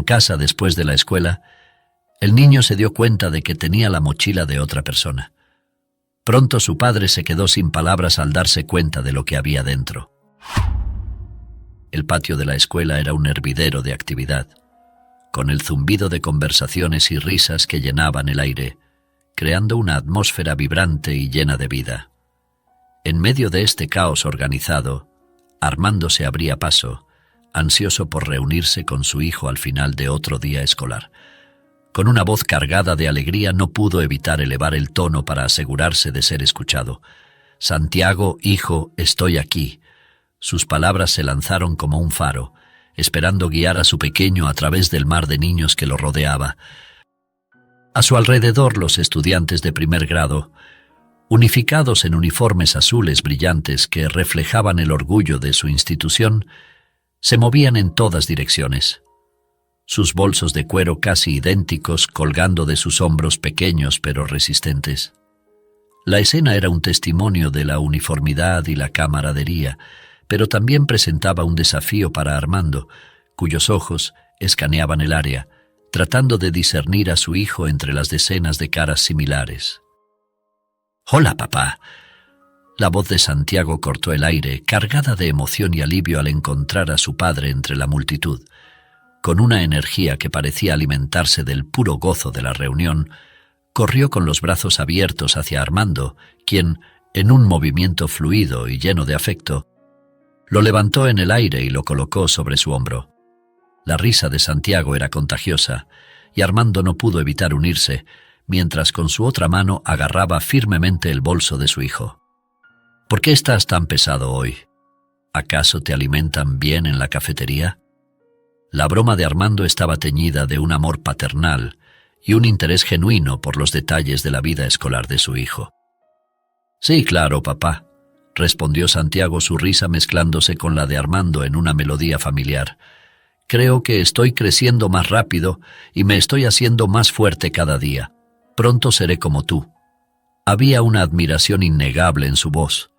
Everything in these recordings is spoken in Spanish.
En casa, después de la escuela, el niño se dio cuenta de que tenía la mochila de otra persona. Pronto su padre se quedó sin palabras al darse cuenta de lo que había dentro. El patio de la escuela era un hervidero de actividad, con el zumbido de conversaciones y risas que llenaban el aire, creando una atmósfera vibrante y llena de vida. En medio de este caos organizado, Armando se abría paso, ansioso por reunirse con su hijo al final de otro día escolar. Con una voz cargada de alegría no pudo evitar elevar el tono para asegurarse de ser escuchado. «Santiago, hijo, estoy aquí». Sus palabras se lanzaron como un faro, esperando guiar a su pequeño a través del mar de niños que lo rodeaba. A su alrededor, los estudiantes de primer grado, unificados en uniformes azules brillantes que reflejaban el orgullo de su institución, se movían en todas direcciones. Sus bolsos de cuero casi idénticos colgando de sus hombros pequeños pero resistentes. La escena era un testimonio de la uniformidad y la camaradería, pero también presentaba un desafío para Armando, cuyos ojos escaneaban el área, tratando de discernir a su hijo entre las decenas de caras similares. «Hola, papá». La voz de Santiago cortó el aire, cargada de emoción y alivio al encontrar a su padre entre la multitud. Con una energía que parecía alimentarse del puro gozo de la reunión, corrió con los brazos abiertos hacia Armando, quien, en un movimiento fluido y lleno de afecto, lo levantó en el aire y lo colocó sobre su hombro. La risa de Santiago era contagiosa, y Armando no pudo evitar unirse, mientras con su otra mano agarraba firmemente el bolso de su hijo. «¿Por qué estás tan pesado hoy? ¿Acaso te alimentan bien en la cafetería?» La broma de Armando estaba teñida de un amor paternal y un interés genuino por los detalles de la vida escolar de su hijo. «Sí, claro, papá», respondió Santiago, su risa mezclándose con la de Armando en una melodía familiar. «Creo que estoy creciendo más rápido y me estoy haciendo más fuerte cada día. Pronto seré como tú». Había una admiración innegable en su voz,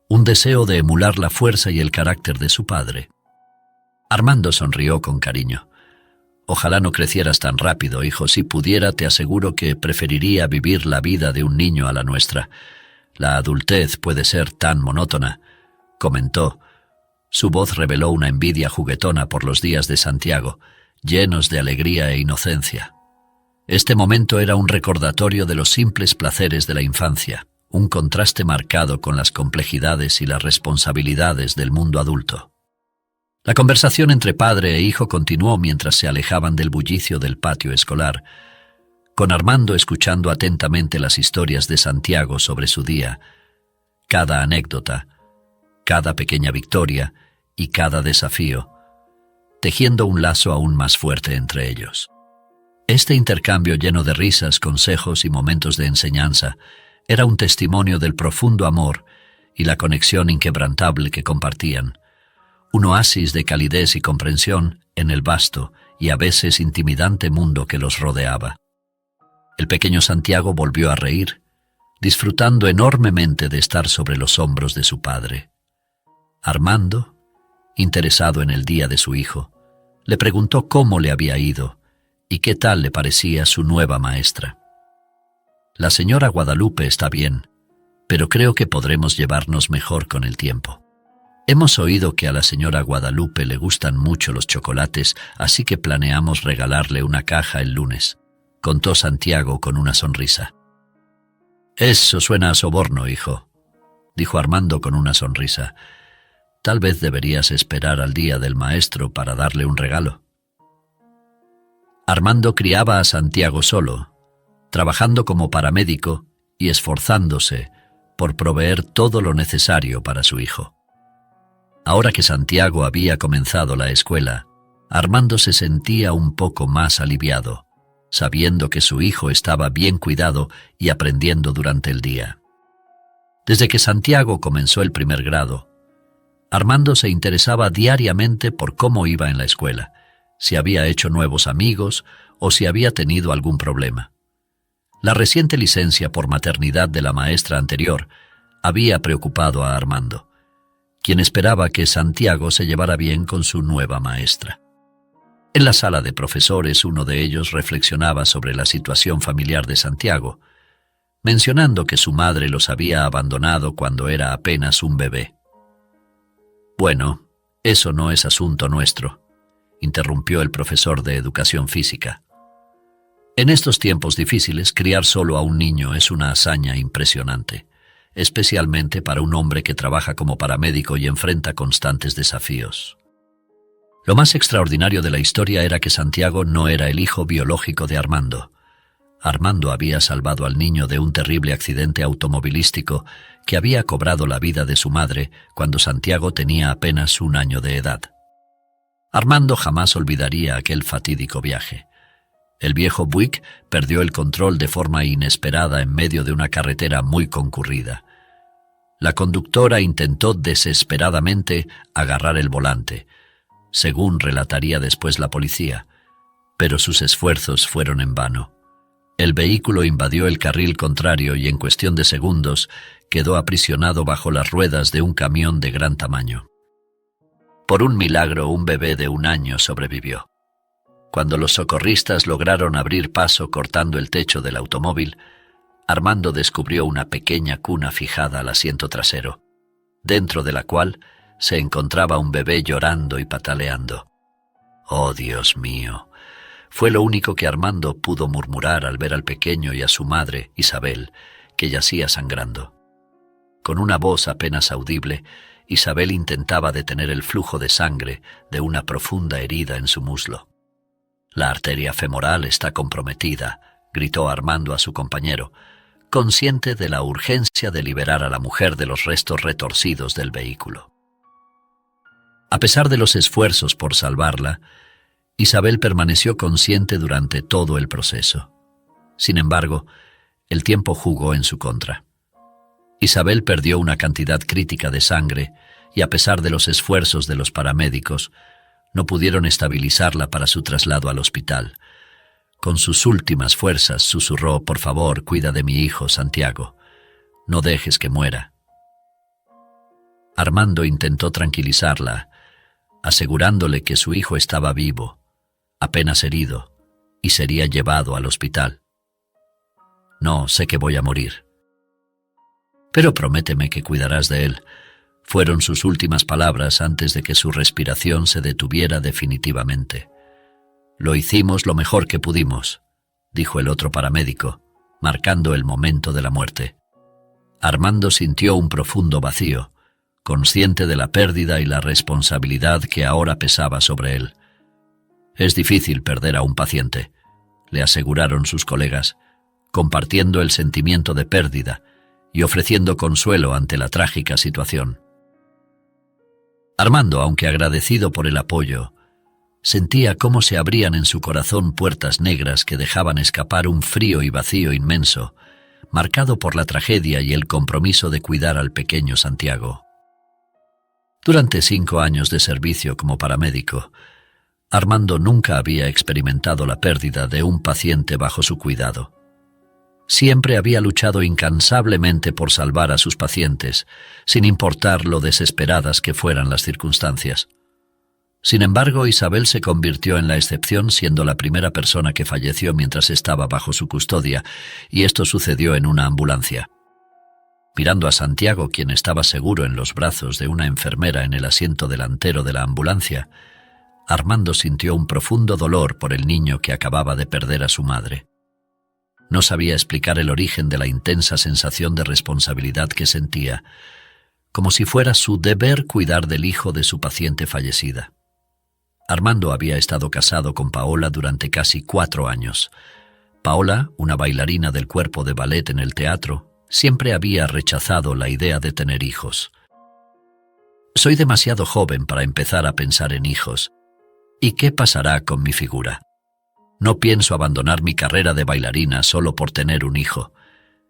un deseo de emular la fuerza y el carácter de su padre. Armando sonrió con cariño. «Ojalá no crecieras tan rápido, hijo. Si pudiera, te aseguro que preferiría vivir la vida de un niño a la nuestra. La adultez puede ser tan monótona», comentó. Su voz reveló una envidia juguetona por los días de Santiago, llenos de alegría e inocencia. Este momento era un recordatorio de los simples placeres de la infancia, un contraste marcado con las complejidades y las responsabilidades del mundo adulto. La conversación entre padre e hijo continuó mientras se alejaban del bullicio del patio escolar, con Armando escuchando atentamente las historias de Santiago sobre su día, cada anécdota, cada pequeña victoria y cada desafío, tejiendo un lazo aún más fuerte entre ellos. Este intercambio lleno de risas, consejos y momentos de enseñanza era un testimonio del profundo amor y la conexión inquebrantable que compartían, un oasis de calidez y comprensión en el vasto y a veces intimidante mundo que los rodeaba. El pequeño Santiago volvió a reír, disfrutando enormemente de estar sobre los hombros de su padre. Armando, interesado en el día de su hijo, le preguntó cómo le había ido y qué tal le parecía su nueva maestra. «La señora Guadalupe está bien, pero creo que podremos llevarnos mejor con el tiempo. Hemos oído que a la señora Guadalupe le gustan mucho los chocolates, así que planeamos regalarle una caja el lunes», contó Santiago con una sonrisa. «Eso suena a soborno, hijo», dijo Armando con una sonrisa. «Tal vez deberías esperar al día del maestro para darle un regalo». Armando criaba a Santiago solo, trabajando como paramédico y esforzándose por proveer todo lo necesario para su hijo. Ahora que Santiago había comenzado la escuela, Armando se sentía un poco más aliviado, sabiendo que su hijo estaba bien cuidado y aprendiendo durante el día. Desde que Santiago comenzó el primer grado, Armando se interesaba diariamente por cómo iba en la escuela, si había hecho nuevos amigos o si había tenido algún problema. La reciente licencia por maternidad de la maestra anterior había preocupado a Armando, quien esperaba que Santiago se llevara bien con su nueva maestra. En la sala de profesores, uno de ellos reflexionaba sobre la situación familiar de Santiago, mencionando que su madre los había abandonado cuando era apenas un bebé. «Bueno, eso no es asunto nuestro», interrumpió el profesor de educación física. En estos tiempos difíciles, criar solo a un niño es una hazaña impresionante, especialmente para un hombre que trabaja como paramédico y enfrenta constantes desafíos. Lo más extraordinario de la historia era que Santiago no era el hijo biológico de Armando. Armando había salvado al niño de un terrible accidente automovilístico que había cobrado la vida de su madre cuando Santiago tenía apenas 1 año de edad. Armando jamás olvidaría aquel fatídico viaje. El viejo Buick perdió el control de forma inesperada en medio de una carretera muy concurrida. La conductora intentó desesperadamente agarrar el volante, según relataría después la policía, pero sus esfuerzos fueron en vano. El vehículo invadió el carril contrario y en cuestión de segundos quedó aprisionado bajo las ruedas de un camión de gran tamaño. Por un milagro, un bebé de 1 año sobrevivió. Cuando los socorristas lograron abrir paso cortando el techo del automóvil, Armando descubrió una pequeña cuna fijada al asiento trasero, dentro de la cual se encontraba un bebé llorando y pataleando. «Oh, Dios mío», fue lo único que Armando pudo murmurar al ver al pequeño y a su madre, Isabel, que yacía sangrando. Con una voz apenas audible, Isabel intentaba detener el flujo de sangre de una profunda herida en su muslo. «La arteria femoral está comprometida», gritó Armando a su compañero, consciente de la urgencia de liberar a la mujer de los restos retorcidos del vehículo. A pesar de los esfuerzos por salvarla, Isabel permaneció consciente durante todo el proceso. Sin embargo, el tiempo jugó en su contra. Isabel perdió una cantidad crítica de sangre y, a pesar de los esfuerzos de los paramédicos, no pudieron estabilizarla para su traslado al hospital. Con sus últimas fuerzas susurró: «Por favor, cuida de mi hijo, Santiago. No dejes que muera». Armando intentó tranquilizarla, asegurándole que su hijo estaba vivo, apenas herido, y sería llevado al hospital. «No, sé que voy a morir. Pero prométeme que cuidarás de él», fueron sus últimas palabras antes de que su respiración se detuviera definitivamente. «Lo hicimos lo mejor que pudimos», dijo el otro paramédico, marcando el momento de la muerte. Armando sintió un profundo vacío, consciente de la pérdida y la responsabilidad que ahora pesaba sobre él. «Es difícil perder a un paciente», le aseguraron sus colegas, compartiendo el sentimiento de pérdida y ofreciendo consuelo ante la trágica situación. Armando, aunque agradecido por el apoyo, sentía cómo se abrían en su corazón puertas negras que dejaban escapar un frío y vacío inmenso, marcado por la tragedia y el compromiso de cuidar al pequeño Santiago. Durante 5 años de servicio como paramédico, Armando nunca había experimentado la pérdida de un paciente bajo su cuidado. Siempre había luchado incansablemente por salvar a sus pacientes, sin importar lo desesperadas que fueran las circunstancias. Sin embargo, Isabel se convirtió en la excepción, siendo la primera persona que falleció mientras estaba bajo su custodia, y esto sucedió en una ambulancia. Mirando a Santiago, quien estaba seguro en los brazos de una enfermera en el asiento delantero de la ambulancia, Armando sintió un profundo dolor por el niño que acababa de perder a su madre. No sabía explicar el origen de la intensa sensación de responsabilidad que sentía, como si fuera su deber cuidar del hijo de su paciente fallecida. Armando había estado casado con Paola durante casi 4 años. Paola, una bailarina del cuerpo de ballet en el teatro, siempre había rechazado la idea de tener hijos. «Soy demasiado joven para empezar a pensar en hijos. ¿Y qué pasará con mi figura? No pienso abandonar mi carrera de bailarina solo por tener un hijo.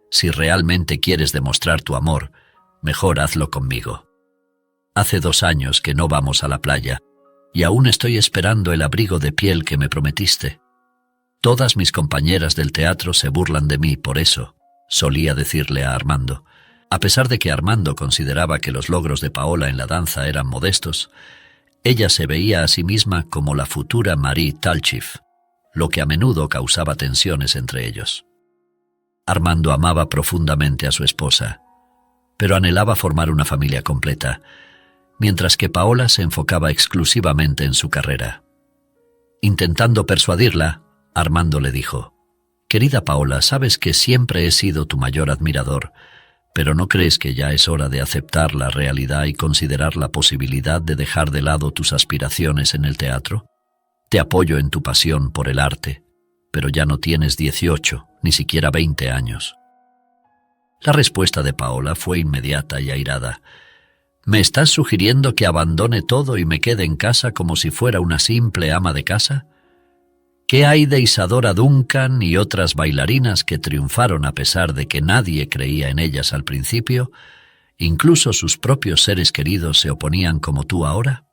Si realmente quieres demostrar tu amor, mejor hazlo conmigo. Hace 2 años que no vamos a la playa, y aún estoy esperando el abrigo de piel que me prometiste. Todas mis compañeras del teatro se burlan de mí por eso», solía decirle a Armando. A pesar de que Armando consideraba que los logros de Paola en la danza eran modestos, Ella se veía a sí misma como la futura Marie Tallchiff, lo que a menudo causaba tensiones entre ellos. Armando amaba profundamente a su esposa, pero anhelaba formar una familia completa, mientras que Paola se enfocaba exclusivamente en su carrera. Intentando persuadirla, Armando le dijo: «Querida Paola, sabes que siempre he sido tu mayor admirador, pero ¿no crees que ya es hora de aceptar la realidad y considerar la posibilidad de dejar de lado tus aspiraciones en el teatro? Te apoyo en tu pasión por el arte, pero ya no tienes 18, ni siquiera 20 años». La respuesta de Paola fue inmediata y airada. «¿Me estás sugiriendo que abandone todo y me quede en casa como si fuera una simple ama de casa? ¿Qué hay de Isadora Duncan y otras bailarinas que triunfaron a pesar de que nadie creía en ellas al principio? ¿Incluso sus propios seres queridos se oponían como tú ahora?».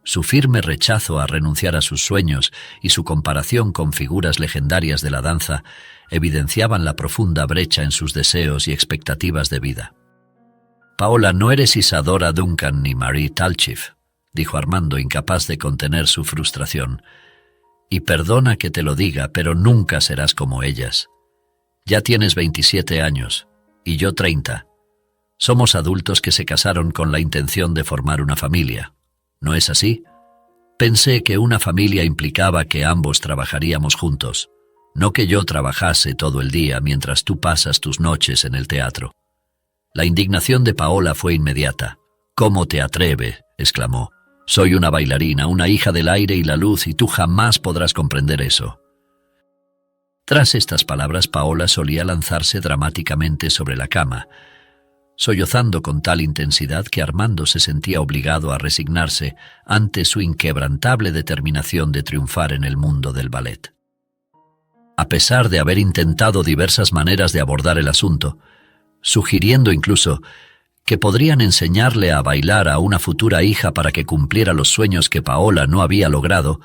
Su firme rechazo a renunciar a sus sueños y su comparación con figuras legendarias de la danza evidenciaban la profunda brecha en sus deseos y expectativas de vida. «Paola, no eres Isadora Duncan ni Marie Tallchiff», dijo Armando, incapaz de contener su frustración. «Y perdona que te lo diga, pero nunca serás como ellas. Ya tienes 27 años, y yo 30. Somos adultos que se casaron con la intención de formar una familia. ¿No es así? Pensé que una familia implicaba que ambos trabajaríamos juntos, no que yo trabajase todo el día mientras tú pasas tus noches en el teatro». La indignación de Paola fue inmediata. «¿Cómo te atreves?», exclamó. «Soy una bailarina, una hija del aire y la luz, y tú jamás podrás comprender eso». Tras estas palabras, Paola solía lanzarse dramáticamente sobre la cama, sollozando con tal intensidad que Armando se sentía obligado a resignarse ante su inquebrantable determinación de triunfar en el mundo del ballet. A pesar de haber intentado diversas maneras de abordar el asunto, sugiriendo incluso que podrían enseñarle a bailar a una futura hija para que cumpliera los sueños que Paola no había logrado,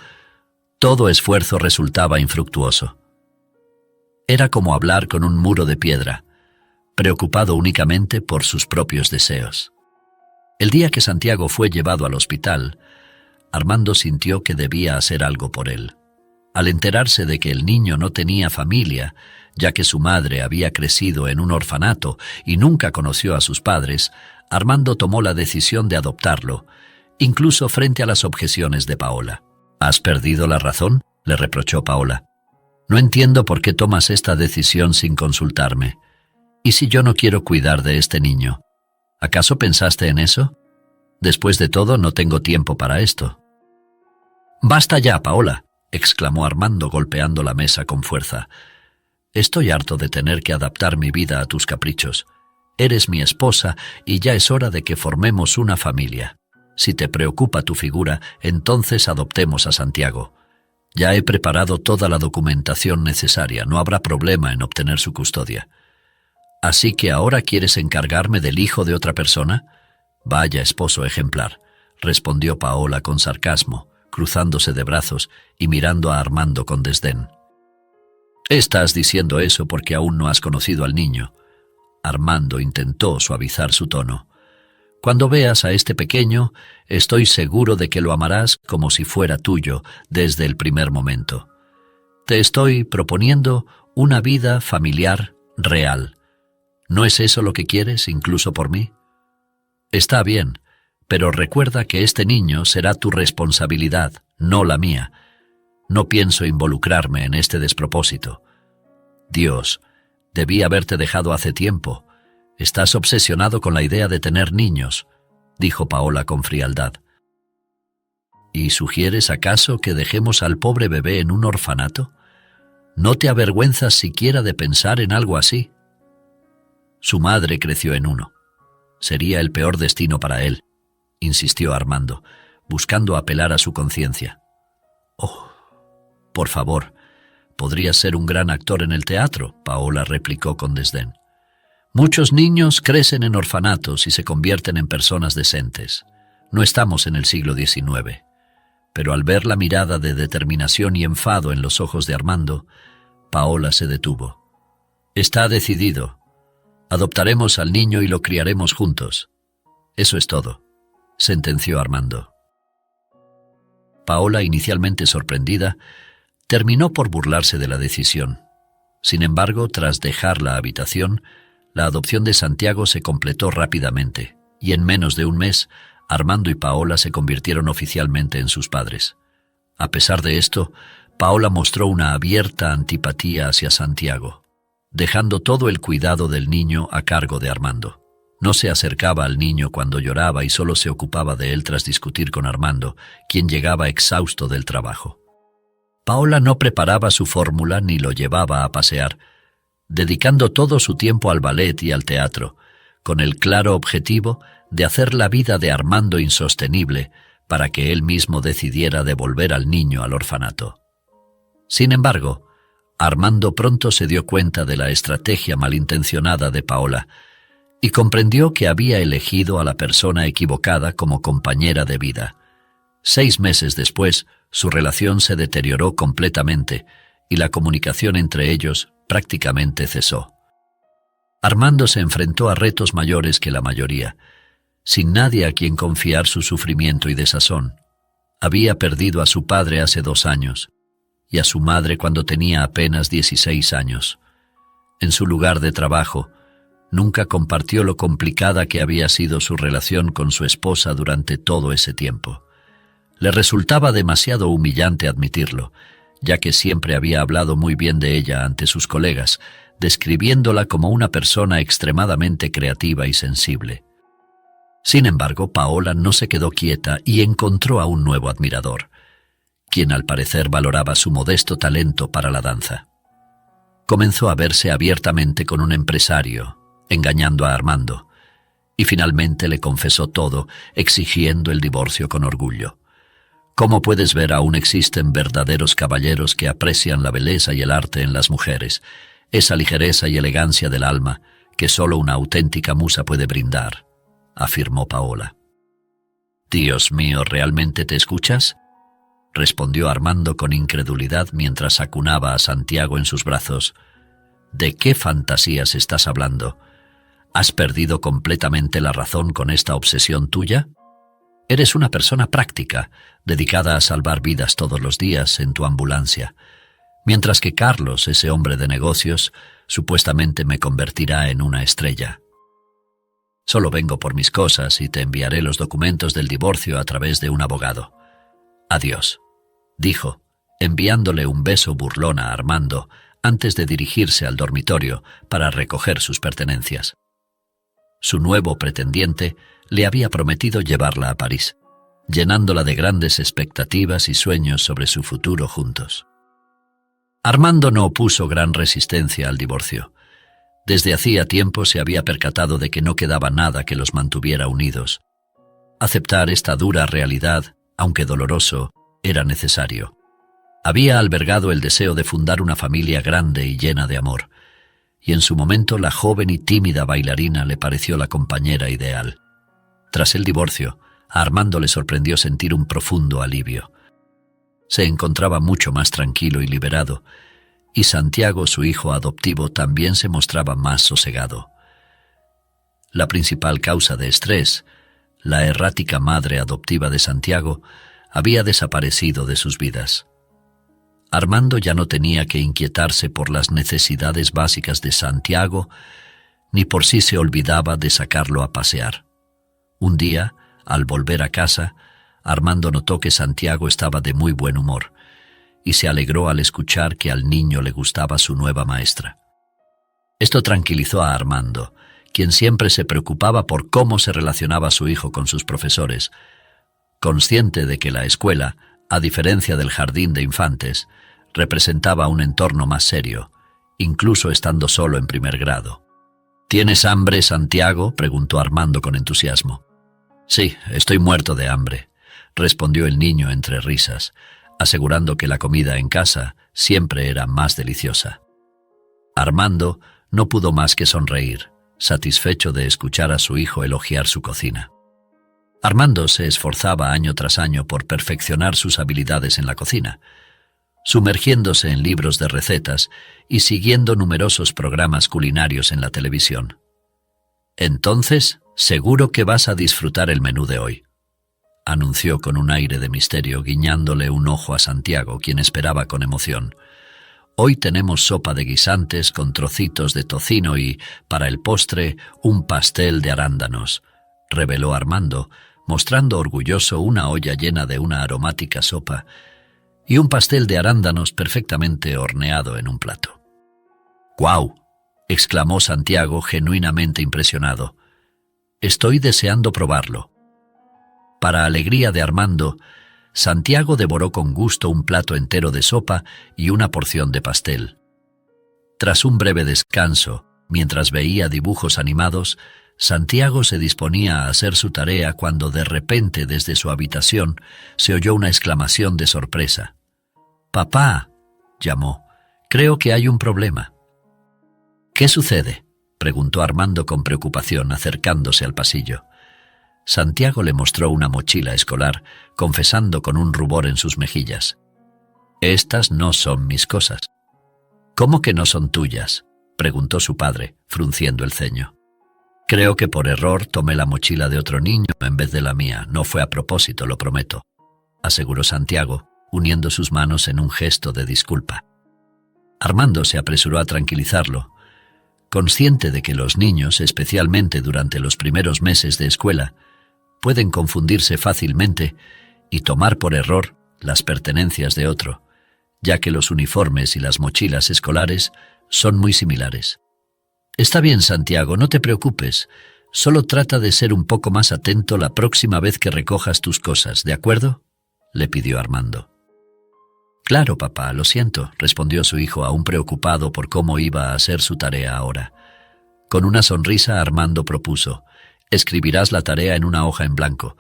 todo esfuerzo resultaba infructuoso. Era como hablar con un muro de piedra, preocupado únicamente por sus propios deseos. El día que Santiago fue llevado al hospital, Armando sintió que debía hacer algo por él. Al enterarse de que el niño no tenía familia, ya que su madre había crecido en un orfanato y nunca conoció a sus padres, Armando tomó la decisión de adoptarlo, incluso frente a las objeciones de Paola. «¿Has perdido la razón?», le reprochó Paola. «No entiendo por qué tomas esta decisión sin consultarme. ¿Y si yo no quiero cuidar de este niño? ¿Acaso pensaste en eso? Después de todo, no tengo tiempo para esto». «Basta ya, Paola», exclamó Armando golpeando la mesa con fuerza. «Estoy harto de tener que adaptar mi vida a tus caprichos. Eres mi esposa y ya es hora de que formemos una familia. Si te preocupa tu figura, entonces adoptemos a Santiago. Ya he preparado toda la documentación necesaria, no habrá problema en obtener su custodia. ¿Así que ahora quieres encargarme del hijo de otra persona? Vaya esposo ejemplar», respondió Paola con sarcasmo, cruzándose de brazos y mirando a Armando con desdén. «Estás diciendo eso porque aún no has conocido al niño». Armando intentó suavizar su tono. «Cuando veas a este pequeño, estoy seguro de que lo amarás como si fuera tuyo desde el primer momento. Te estoy proponiendo una vida familiar real. ¿No es eso lo que quieres, incluso por mí? Está bien, pero recuerda que este niño será tu responsabilidad, no la mía. No pienso involucrarme en este despropósito. Dios, debí haberte dejado hace tiempo. Estás obsesionado con la idea de tener niños», dijo Paola con frialdad. «¿Y sugieres acaso que dejemos al pobre bebé en un orfanato? ¿No te avergüenzas siquiera de pensar en algo así? Su madre creció en uno. Sería el peor destino para él», insistió Armando, buscando apelar a su conciencia. «Oh, por favor, podrías ser un gran actor en el teatro», Paola replicó con desdén. «Muchos niños crecen en orfanatos y se convierten en personas decentes. No estamos en el siglo XIX». Pero al ver la mirada de determinación y enfado en los ojos de Armando, Paola se detuvo. «Está decidido. Adoptaremos al niño y lo criaremos juntos. Eso es todo», sentenció Armando. Paola, inicialmente sorprendida, terminó por burlarse de la decisión. Sin embargo, tras dejar la habitación, la adopción de Santiago se completó rápidamente, y en menos de un mes, Armando y Paola se convirtieron oficialmente en sus padres. A pesar de esto, Paola mostró una abierta antipatía hacia Santiago, dejando todo el cuidado del niño a cargo de Armando. No se acercaba al niño cuando lloraba y solo se ocupaba de él tras discutir con Armando, quien llegaba exhausto del trabajo. Paola no preparaba su fórmula ni lo llevaba a pasear, dedicando todo su tiempo al ballet y al teatro, con el claro objetivo de hacer la vida de Armando insostenible para que él mismo decidiera devolver al niño al orfanato. Sin embargo, Armando pronto se dio cuenta de la estrategia malintencionada de Paola y comprendió que había elegido a la persona equivocada como compañera de vida. 6 meses después, su relación se deterioró completamente y la comunicación entre ellos prácticamente cesó. Armando se enfrentó a retos mayores que la mayoría, sin nadie a quien confiar su sufrimiento y desazón. Había perdido a su padre hace 2 años y a su madre cuando tenía apenas 16 años. En su lugar de trabajo, nunca compartió lo complicada que había sido su relación con su esposa durante todo ese tiempo. Le resultaba demasiado humillante admitirlo, ya que siempre había hablado muy bien de ella ante sus colegas, describiéndola como una persona extremadamente creativa y sensible. Sin embargo, Paola no se quedó quieta y encontró a un nuevo admirador, quien al parecer valoraba su modesto talento para la danza. Comenzó a verse abiertamente con un empresario, engañando a Armando, y finalmente le confesó todo, exigiendo el divorcio con orgullo. Como puedes ver, aún existen verdaderos caballeros que aprecian la belleza y el arte en las mujeres, esa ligereza y elegancia del alma que solo una auténtica musa puede brindar, afirmó Paola. «Dios mío, ¿realmente te escuchas?», respondió Armando con incredulidad mientras acunaba a Santiago en sus brazos. «¿De qué fantasías estás hablando? ¿Has perdido completamente la razón con esta obsesión tuya? Eres una persona práctica, dedicada a salvar vidas todos los días en tu ambulancia, mientras que Carlos, ese hombre de negocios, supuestamente me convertirá en una estrella. Solo vengo por mis cosas y te enviaré los documentos del divorcio a través de un abogado. Adiós», dijo, enviándole un beso burlón a Armando antes de dirigirse al dormitorio para recoger sus pertenencias. Su nuevo pretendiente le había prometido llevarla a París, llenándola de grandes expectativas y sueños sobre su futuro juntos. Armando no opuso gran resistencia al divorcio. Desde hacía tiempo se había percatado de que no quedaba nada que los mantuviera unidos. Aceptar esta dura realidad, aunque doloroso, era necesario. Había albergado el deseo de fundar una familia grande y llena de amor, y en su momento la joven y tímida bailarina le pareció la compañera ideal. Tras el divorcio, a Armando le sorprendió sentir un profundo alivio. Se encontraba mucho más tranquilo y liberado, y Santiago, su hijo adoptivo, también se mostraba más sosegado. La principal causa de estrés, la errática madre adoptiva de Santiago, había desaparecido de sus vidas. Armando ya no tenía que inquietarse por las necesidades básicas de Santiago, ni por si se olvidaba de sacarlo a pasear. Un día, al volver a casa, Armando notó que Santiago estaba de muy buen humor, y se alegró al escuchar que al niño le gustaba su nueva maestra. Esto tranquilizó a Armando, quien siempre se preocupaba por cómo se relacionaba su hijo con sus profesores, consciente de que la escuela, a diferencia del jardín de infantes, representaba un entorno más serio, incluso estando solo en primer grado. «¿Tienes hambre, Santiago?», preguntó Armando con entusiasmo. «Sí, estoy muerto de hambre», respondió el niño entre risas, asegurando que la comida en casa siempre era más deliciosa. Armando no pudo más que sonreír, satisfecho de escuchar a su hijo elogiar su cocina. Armando se esforzaba año tras año por perfeccionar sus habilidades en la cocina, sumergiéndose en libros de recetas y siguiendo numerosos programas culinarios en la televisión. «Entonces, seguro que vas a disfrutar el menú de hoy», anunció con un aire de misterio, guiñándole un ojo a Santiago, quien esperaba con emoción. Hoy tenemos sopa de guisantes con trocitos de tocino y, para el postre, un pastel de arándanos, reveló Armando, mostrando orgulloso una olla llena de una aromática sopa y un pastel de arándanos perfectamente horneado en un plato. «¡Guau!», exclamó Santiago, genuinamente impresionado. «Estoy deseando probarlo». Para alegría de Armando, Santiago devoró con gusto un plato entero de sopa y una porción de pastel. Tras un breve descanso, mientras veía dibujos animados, Santiago se disponía a hacer su tarea cuando de repente desde su habitación se oyó una exclamación de sorpresa. «¡Papá!», llamó. «Creo que hay un problema». «¿Qué sucede?», preguntó Armando con preocupación, acercándose al pasillo. Santiago le mostró una mochila escolar, confesando con un rubor en sus mejillas. «Estas no son mis cosas». «¿Cómo que no son tuyas?», preguntó su padre, frunciendo el ceño. «Creo que por error tomé la mochila de otro niño en vez de la mía. No fue a propósito, lo prometo», aseguró Santiago, uniendo sus manos en un gesto de disculpa. Armando se apresuró a tranquilizarlo. Consciente de que los niños, especialmente durante los primeros meses de escuela, pueden confundirse fácilmente y tomar por error las pertenencias de otro, ya que los uniformes y las mochilas escolares son muy similares. «Está bien, Santiago, no te preocupes. Solo trata de ser un poco más atento la próxima vez que recojas tus cosas, ¿de acuerdo?», le pidió Armando. «Claro, papá, lo siento», respondió su hijo, aún preocupado por cómo iba a hacer su tarea ahora. Con una sonrisa, Armando propuso: «Escribirás la tarea en una hoja en blanco.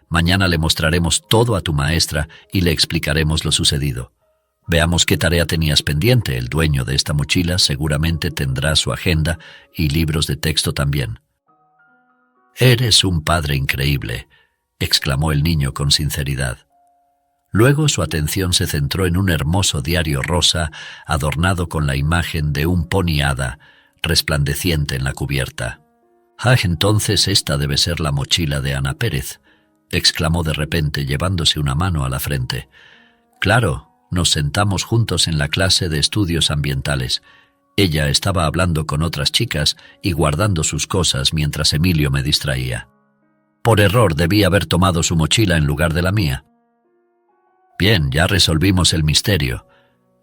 Mañana le mostraremos todo a tu maestra y le explicaremos lo sucedido. Veamos qué tarea tenías pendiente. El dueño de esta mochila seguramente tendrá su agenda y libros de texto también». «Eres un padre increíble», exclamó el niño con sinceridad. Luego su atención se centró en un hermoso diario rosa adornado con la imagen de un pony hada resplandeciente en la cubierta. «Ah, entonces esta debe ser la mochila de Ana Pérez», exclamó de repente, llevándose una mano a la frente. «Claro, nos sentamos juntos en la clase de estudios ambientales. Ella estaba hablando con otras chicas y guardando sus cosas mientras Emilio me distraía. Por error debí haber tomado su mochila en lugar de la mía». «Bien, ya resolvimos el misterio»,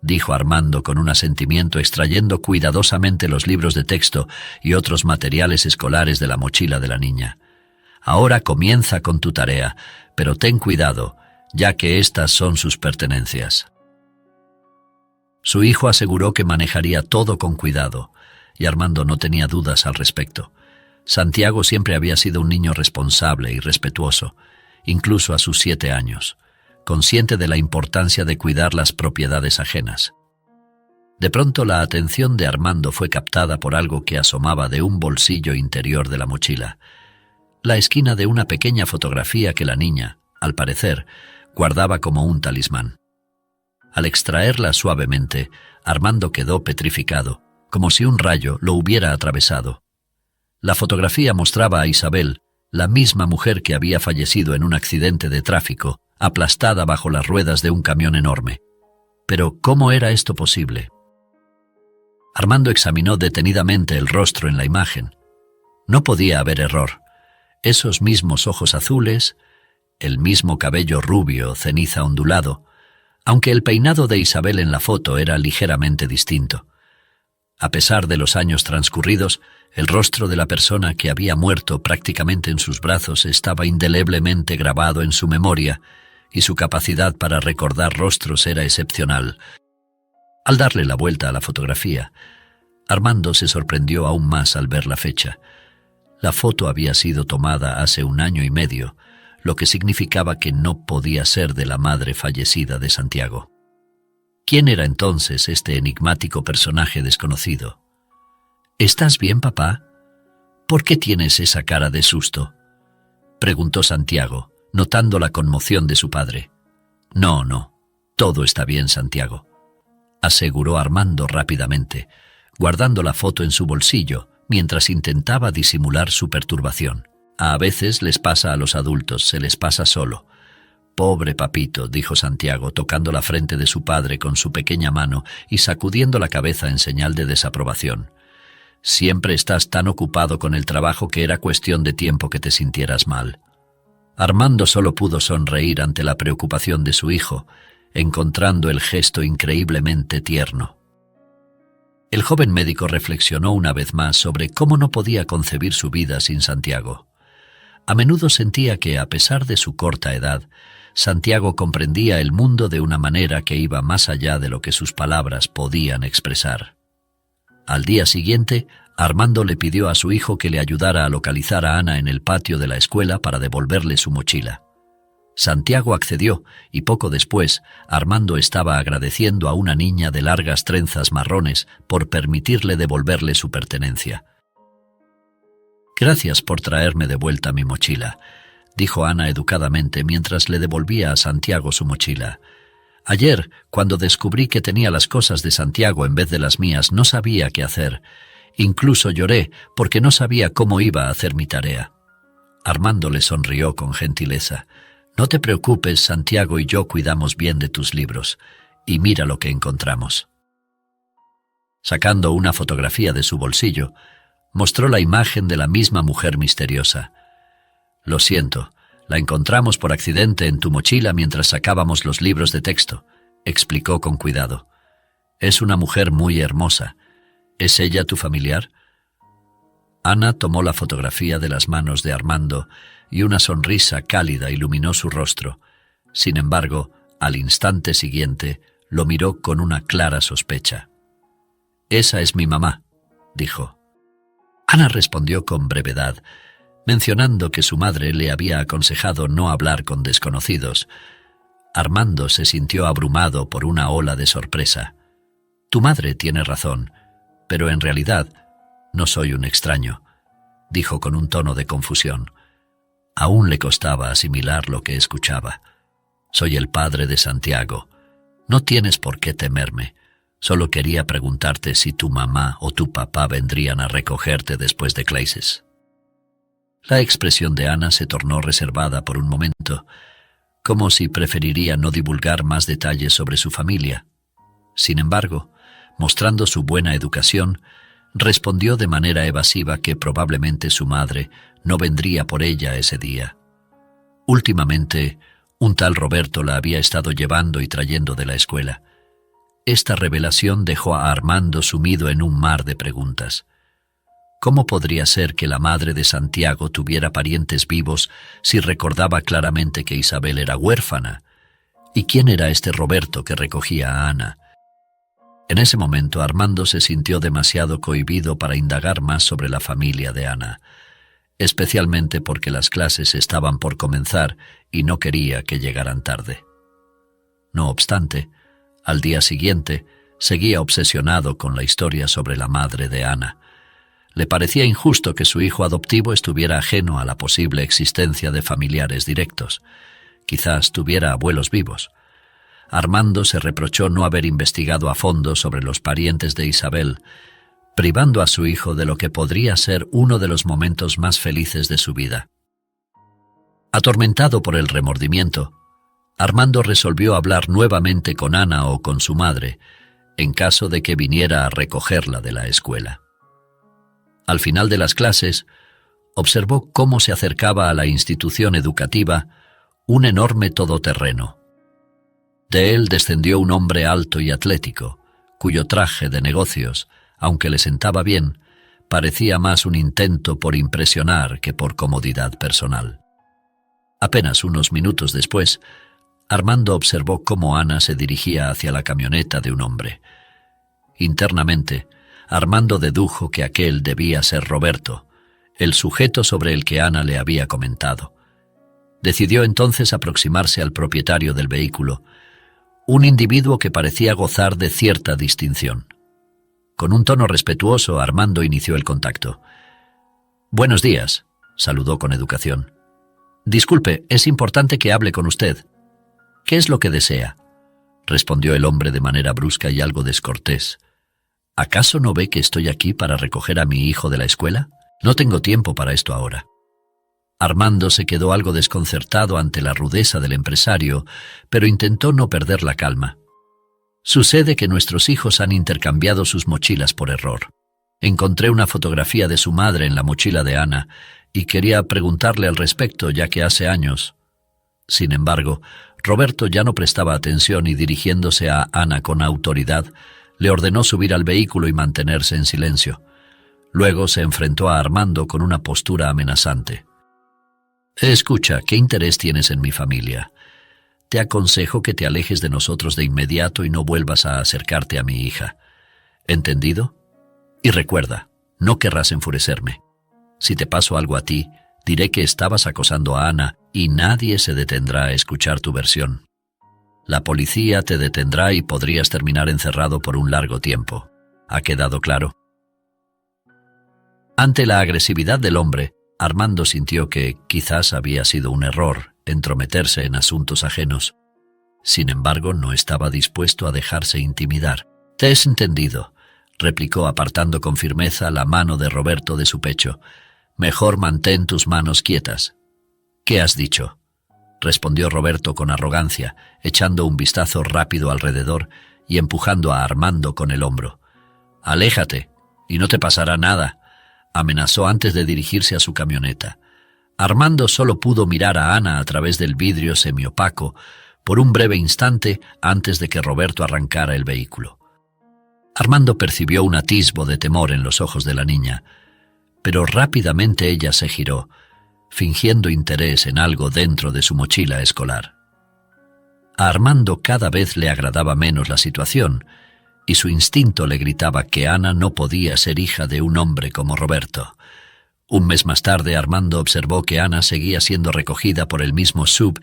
dijo Armando con un asentimiento, extrayendo cuidadosamente los libros de texto y otros materiales escolares de la mochila de la niña. «Ahora comienza con tu tarea, pero ten cuidado, ya que estas son sus pertenencias». Su hijo aseguró que manejaría todo con cuidado, y Armando no tenía dudas al respecto. Santiago siempre había sido un niño responsable y respetuoso, incluso a sus 7 años. Consciente de la importancia de cuidar las propiedades ajenas. De pronto la atención de Armando fue captada por algo que asomaba de un bolsillo interior de la mochila, la esquina de una pequeña fotografía que la niña, al parecer, guardaba como un talismán. Al extraerla suavemente, Armando quedó petrificado, como si un rayo lo hubiera atravesado. La fotografía mostraba a Isabel, la misma mujer que había fallecido en un accidente de tráfico, aplastada bajo las ruedas de un camión enorme. Pero, ¿cómo era esto posible? Armando examinó detenidamente el rostro en la imagen. No podía haber error. Esos mismos ojos azules, el mismo cabello rubio, ceniza ondulado, aunque el peinado de Isabel en la foto era ligeramente distinto. A pesar de los años transcurridos, el rostro de la persona que había muerto prácticamente en sus brazos estaba indeleblemente grabado en su memoria, y su capacidad para recordar rostros era excepcional. Al darle la vuelta a la fotografía, Armando se sorprendió aún más al ver la fecha. La foto había sido tomada hace 1 año y medio, lo que significaba que no podía ser de la madre fallecida de Santiago. ¿Quién era entonces este enigmático personaje desconocido? «¿Estás bien, papá? ¿Por qué tienes esa cara de susto?», preguntó Santiago, notando la conmoción de su padre. No, todo está bien, Santiago», aseguró Armando rápidamente, guardando la foto en su bolsillo mientras intentaba disimular su perturbación. «A veces les pasa a los adultos, se les pasa solo. Pobre papito, dijo Santiago, tocando la frente de su padre con su pequeña mano y sacudiendo la cabeza en señal de desaprobación. Siempre estás tan ocupado con el trabajo que era cuestión de tiempo que te sintieras mal. Armando solo pudo sonreír ante la preocupación de su hijo, encontrando el gesto increíblemente tierno. El joven médico reflexionó una vez más sobre cómo no podía concebir su vida sin Santiago. A menudo sentía que, a pesar de su corta edad, Santiago comprendía el mundo de una manera que iba más allá de lo que sus palabras podían expresar. Al día siguiente, Armando le pidió a su hijo que le ayudara a localizar a Ana en el patio de la escuela para devolverle su mochila. Santiago accedió y poco después, Armando estaba agradeciendo a una niña de largas trenzas marrones por permitirle devolverle su pertenencia. «Gracias por traerme de vuelta mi mochila», dijo Ana educadamente mientras le devolvía a Santiago su mochila. «Ayer, cuando descubrí que tenía las cosas de Santiago en vez de las mías, no sabía qué hacer. Incluso lloré porque no sabía cómo iba a hacer mi tarea». Armando le sonrió con gentileza. «No te preocupes, Santiago y yo cuidamos bien de tus libros. Y mira lo que encontramos». Sacando una fotografía de su bolsillo, mostró la imagen de la misma mujer misteriosa. «Lo siento, la encontramos por accidente en tu mochila mientras sacábamos los libros de texto», explicó con cuidado. «Es una mujer muy hermosa. ¿Es ella tu familiar?» Ana tomó la fotografía de las manos de Armando y una sonrisa cálida iluminó su rostro. Sin embargo, al instante siguiente, lo miró con una clara sospecha. «Esa es mi mamá», dijo. Ana respondió con brevedad, mencionando que su madre le había aconsejado no hablar con desconocidos. Armando se sintió abrumado por una ola de sorpresa. «Tu madre tiene razón, pero en realidad no soy un extraño», dijo con un tono de confusión. Aún le costaba asimilar lo que escuchaba. «Soy el padre de Santiago. No tienes por qué temerme. Solo quería preguntarte si tu mamá o tu papá vendrían a recogerte después de clases». La expresión de Ana se tornó reservada por un momento, como si preferiría no divulgar más detalles sobre su familia. Sin embargo, mostrando su buena educación, respondió de manera evasiva que probablemente su madre no vendría por ella ese día. Últimamente, un tal Roberto la había estado llevando y trayendo de la escuela. Esta revelación dejó a Armando sumido en un mar de preguntas. ¿Cómo podría ser que la madre de Santiago tuviera parientes vivos si recordaba claramente que Isabel era huérfana? ¿Y quién era este Roberto que recogía a Ana? En ese momento Armando se sintió demasiado cohibido para indagar más sobre la familia de Ana, especialmente porque las clases estaban por comenzar y no quería que llegaran tarde. No obstante, al día siguiente seguía obsesionado con la historia sobre la madre de Ana. Le parecía injusto que su hijo adoptivo estuviera ajeno a la posible existencia de familiares directos. Quizás tuviera abuelos vivos. Armando se reprochó no haber investigado a fondo sobre los parientes de Isabel, privando a su hijo de lo que podría ser uno de los momentos más felices de su vida. Atormentado por el remordimiento, Armando resolvió hablar nuevamente con Ana o con su madre, en caso de que viniera a recogerla de la escuela. Al final de las clases, observó cómo se acercaba a la institución educativa un enorme todoterreno. De él descendió un hombre alto y atlético, cuyo traje de negocios, aunque le sentaba bien, parecía más un intento por impresionar que por comodidad personal. Apenas unos minutos después, Armando observó cómo Ana se dirigía hacia la camioneta de un hombre. Internamente, Armando dedujo que aquel debía ser Roberto, el sujeto sobre el que Ana le había comentado. Decidió entonces aproximarse al propietario del vehículo, un individuo que parecía gozar de cierta distinción. Con un tono respetuoso, Armando inició el contacto. «Buenos días», saludó con educación. «Disculpe, es importante que hable con usted». «¿Qué es lo que desea?», respondió el hombre de manera brusca y algo descortés. «¿Acaso no ve que estoy aquí para recoger a mi hijo de la escuela? No tengo tiempo para esto ahora». Armando se quedó algo desconcertado ante la rudeza del empresario, pero intentó no perder la calma. Sucede que nuestros hijos han intercambiado sus mochilas por error. Encontré una fotografía de su madre en la mochila de Ana y quería preguntarle al respecto, ya que hace años. Sin embargo, Roberto ya no prestaba atención y, dirigiéndose a Ana con autoridad, le ordenó subir al vehículo y mantenerse en silencio. Luego se enfrentó a Armando con una postura amenazante. «Escucha, ¿qué interés tienes en mi familia? Te aconsejo que te alejes de nosotros de inmediato y no vuelvas a acercarte a mi hija. ¿Entendido? Y recuerda, no querrás enfurecerme. Si te paso algo a ti, diré que estabas acosando a Ana y nadie se detendrá a escuchar tu versión. La policía te detendrá y podrías terminar encerrado por un largo tiempo. ¿Ha quedado claro?» Ante la agresividad del hombre, Armando sintió que quizás había sido un error entrometerse en asuntos ajenos. Sin embargo, no estaba dispuesto a dejarse intimidar. «Te has entendido», replicó apartando con firmeza la mano de Roberto de su pecho. «Mejor mantén tus manos quietas». «¿Qué has dicho?», respondió Roberto con arrogancia, echando un vistazo rápido alrededor y empujando a Armando con el hombro. «Aléjate, y no te pasará nada», amenazó antes de dirigirse a su camioneta. Armando solo pudo mirar a Ana a través del vidrio semiopaco por un breve instante antes de que Roberto arrancara el vehículo. Armando percibió un atisbo de temor en los ojos de la niña, pero rápidamente ella se giró, fingiendo interés en algo dentro de su mochila escolar. A Armando cada vez le agradaba menos la situación, y su instinto le gritaba que Ana no podía ser hija de un hombre como Roberto. Un mes más tarde, Armando observó que Ana seguía siendo recogida por el mismo sub,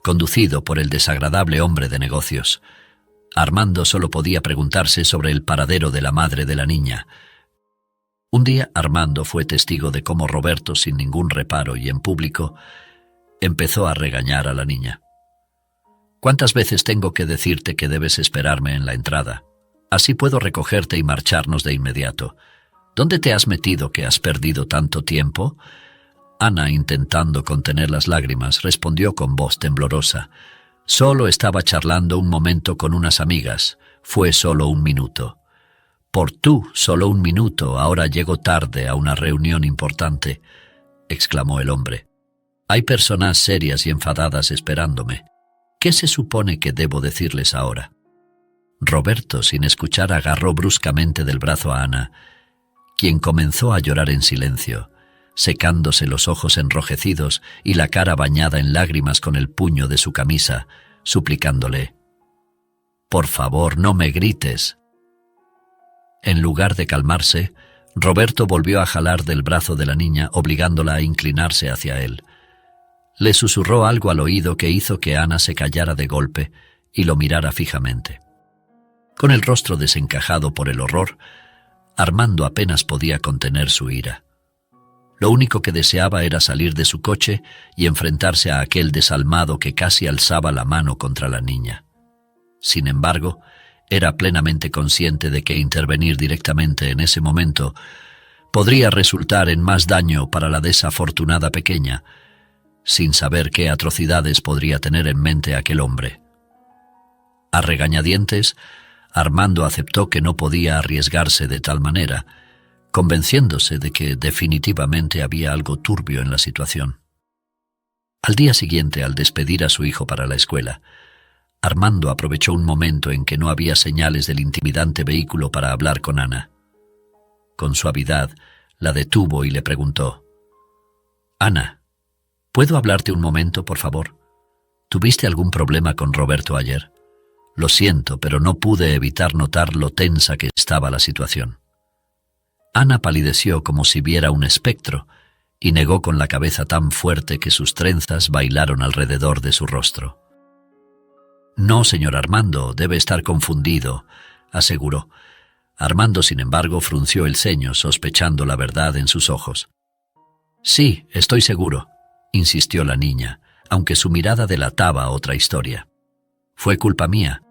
conducido por el desagradable hombre de negocios. Armando solo podía preguntarse sobre el paradero de la madre de la niña. Un día, Armando fue testigo de cómo Roberto, sin ningún reparo y en público, empezó a regañar a la niña. «¿Cuántas veces tengo que decirte que debes esperarme en la entrada? Así puedo recogerte y marcharnos de inmediato. ¿Dónde te has metido que has perdido tanto tiempo?» Ana, intentando contener las lágrimas, respondió con voz temblorosa. «Solo estaba charlando un momento con unas amigas. Fue solo un minuto». «Por tú, solo un minuto, ahora llego tarde a una reunión importante», exclamó el hombre. «Hay personas serias y enfadadas esperándome. ¿Qué se supone que debo decirles ahora?» Roberto, sin escuchar, agarró bruscamente del brazo a Ana, quien comenzó a llorar en silencio, secándose los ojos enrojecidos y la cara bañada en lágrimas con el puño de su camisa, suplicándole: «Por favor, no me grites». En lugar de calmarse, Roberto volvió a jalar del brazo de la niña, obligándola a inclinarse hacia él. Le susurró algo al oído que hizo que Ana se callara de golpe y lo mirara fijamente. Con el rostro desencajado por el horror, Armando apenas podía contener su ira. Lo único que deseaba era salir de su coche y enfrentarse a aquel desalmado que casi alzaba la mano contra la niña. Sin embargo, era plenamente consciente de que intervenir directamente en ese momento podría resultar en más daño para la desafortunada pequeña, sin saber qué atrocidades podría tener en mente aquel hombre. A regañadientes, Armando aceptó que no podía arriesgarse de tal manera, convenciéndose de que definitivamente había algo turbio en la situación. Al día siguiente, al despedir a su hijo para la escuela, Armando aprovechó un momento en que no había señales del intimidante vehículo para hablar con Ana. Con suavidad, la detuvo y le preguntó: «Ana, ¿puedo hablarte un momento, por favor? ¿Tuviste algún problema con Roberto ayer? Lo siento, pero no pude evitar notar lo tensa que estaba la situación». Ana palideció como si viera un espectro y negó con la cabeza tan fuerte que sus trenzas bailaron alrededor de su rostro. «No, señor Armando, debe estar confundido», aseguró. Armando, sin embargo, frunció el ceño, sospechando la verdad en sus ojos. «Sí, estoy seguro», insistió la niña, aunque su mirada delataba otra historia. «Fue culpa mía.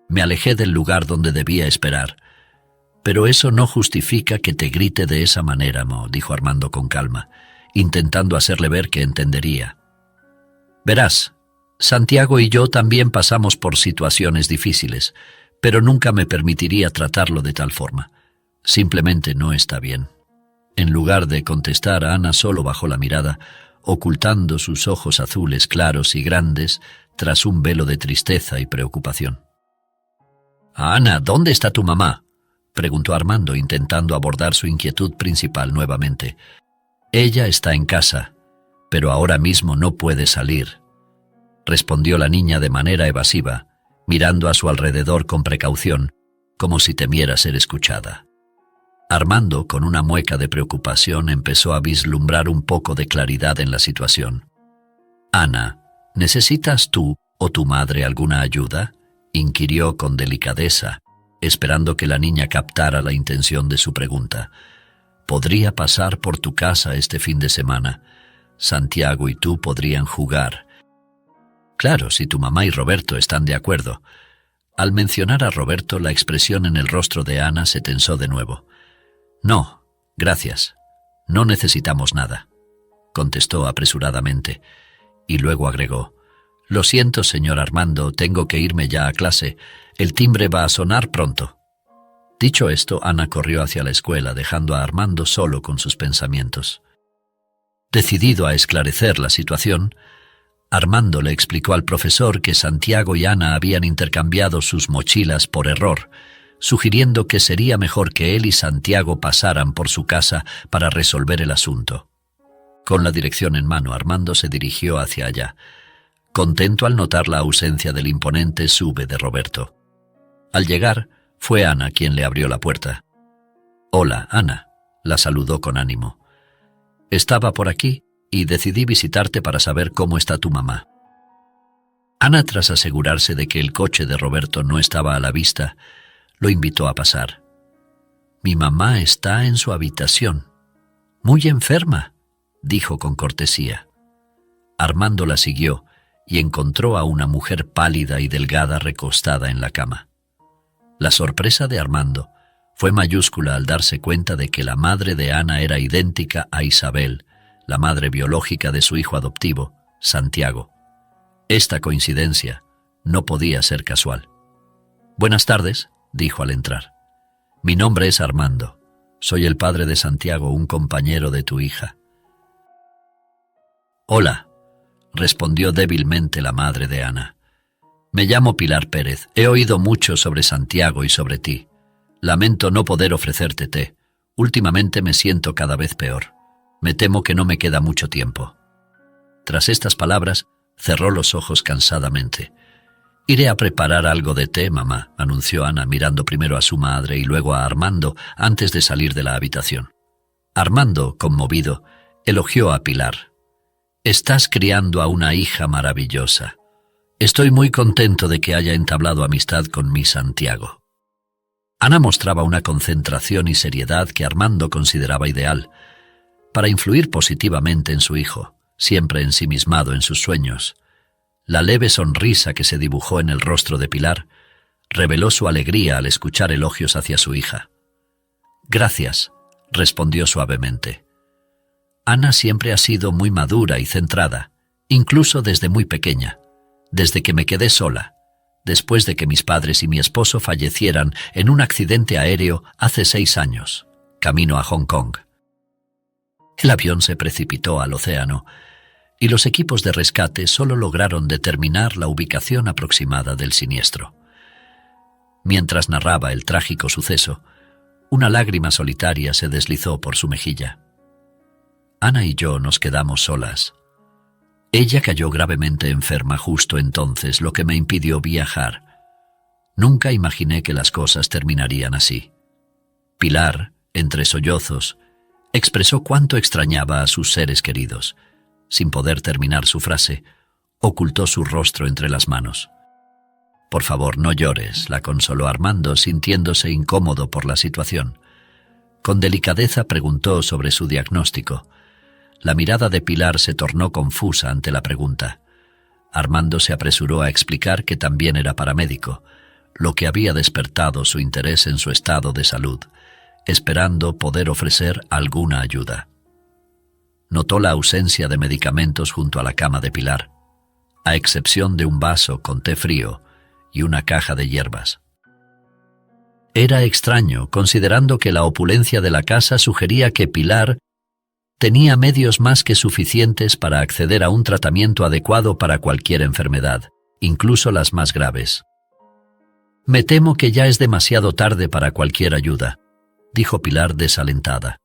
Me alejé del lugar donde debía esperar. Pero eso no justifica que te grite de esa manera, Mo», dijo Armando con calma. intentando hacerle ver que entendería. Verás, Santiago y yo también pasamos por situaciones difíciles, pero nunca me permitiría tratarlo de tal forma. Simplemente no está bien. En lugar de contestar, Ana solo bajó la mirada, ocultando sus ojos azules claros y grandes tras un velo de tristeza y preocupación. «Ana, ¿dónde está tu mamá?», preguntó Armando, intentando abordar su inquietud principal nuevamente. «Ella está en casa, pero ahora mismo no puede salir», respondió la niña de manera evasiva, mirando a su alrededor con precaución, como si temiera ser escuchada. Armando, con una mueca de preocupación, empezó a vislumbrar un poco de claridad en la situación. «Ana, ¿necesitas tú o tu madre alguna ayuda?», inquirió con delicadeza, esperando que la niña captara la intención de su pregunta. «Podría pasar por tu casa este fin de semana. Santiago y tú podrían jugar». «Claro, si tu mamá y Roberto están de acuerdo». Al mencionar a Roberto, la expresión en el rostro de Ana se tensó de nuevo. «No, gracias. No necesitamos nada», contestó apresuradamente, y luego agregó: «Lo siento, señor Armando, tengo que irme ya a clase. El timbre va a sonar pronto». Dicho esto, Ana corrió hacia la escuela, dejando a Armando solo con sus pensamientos. Decidido a esclarecer la situación, Armando le explicó al profesor que Santiago y Ana habían intercambiado sus mochilas por error, sugiriendo que sería mejor que él y Santiago pasaran por su casa para resolver el asunto. Con la dirección en mano, Armando se dirigió hacia allá, contento al notar la ausencia del imponente sube de Roberto. Al llegar, fue Ana quien le abrió la puerta. «Hola, Ana», la saludó con ánimo. «Estaba por aquí y decidí visitarte para saber cómo está tu mamá». Ana, tras asegurarse de que el coche de Roberto no estaba a la vista, lo invitó a pasar. «Mi mamá está en su habitación. Muy enferma», dijo con cortesía. Armando la siguió y encontró a una mujer pálida y delgada recostada en la cama. La sorpresa de Armando fue mayúscula al darse cuenta de que la madre de Ana era idéntica a Isabel, la madre biológica de su hijo adoptivo, Santiago. Esta coincidencia no podía ser casual. «Buenas tardes», dijo al entrar. «Mi nombre es Armando. Soy el padre de Santiago, un compañero de tu hija». «Hola», respondió débilmente la madre de Ana. «Me llamo Pilar Pérez. He oído mucho sobre Santiago y sobre ti. Lamento no poder ofrecerte té. Últimamente me siento cada vez peor. Me temo que no me queda mucho tiempo». Tras estas palabras, cerró los ojos cansadamente. «Iré a preparar algo de té, mamá», anunció Ana, mirando primero a su madre y luego a Armando antes de salir de la habitación. Armando, conmovido, elogió a Pilar. «Estás criando a una hija maravillosa. Estoy muy contento de que haya entablado amistad con mi Santiago». Ana mostraba una concentración y seriedad que Armando consideraba ideal para influir positivamente en su hijo, siempre ensimismado en sus sueños. La leve sonrisa que se dibujó en el rostro de Pilar reveló su alegría al escuchar elogios hacia su hija. «Gracias», respondió suavemente. «Ana siempre ha sido muy madura y centrada, incluso desde muy pequeña, desde que me quedé sola, después de que mis padres y mi esposo fallecieran en un accidente aéreo hace 6 años, camino a Hong Kong. El avión se precipitó al océano y los equipos de rescate solo lograron determinar la ubicación aproximada del siniestro. Mientras narraba el trágico suceso, una lágrima solitaria se deslizó por su mejilla. Ana y yo nos quedamos solas. Ella cayó gravemente enferma justo entonces, lo que me impidió viajar. Nunca imaginé que las cosas terminarían así. Pilar, entre sollozos, expresó cuánto extrañaba a sus seres queridos. Sin poder terminar su frase, ocultó su rostro entre las manos. «Por favor, no llores», la consoló Armando, sintiéndose incómodo por la situación. Con delicadeza preguntó sobre su diagnóstico. La mirada de Pilar se tornó confusa ante la pregunta. Armando se apresuró a explicar que también era paramédico, lo que había despertado su interés en su estado de salud, esperando poder ofrecer alguna ayuda. Notó la ausencia de medicamentos junto a la cama de Pilar, a excepción de un vaso con té frío y una caja de hierbas. Era extraño, considerando que la opulencia de la casa sugería que Pilar tenía medios más que suficientes para acceder a un tratamiento adecuado para cualquier enfermedad, incluso las más graves. «Me temo que ya es demasiado tarde para cualquier ayuda», dijo Pilar desalentada.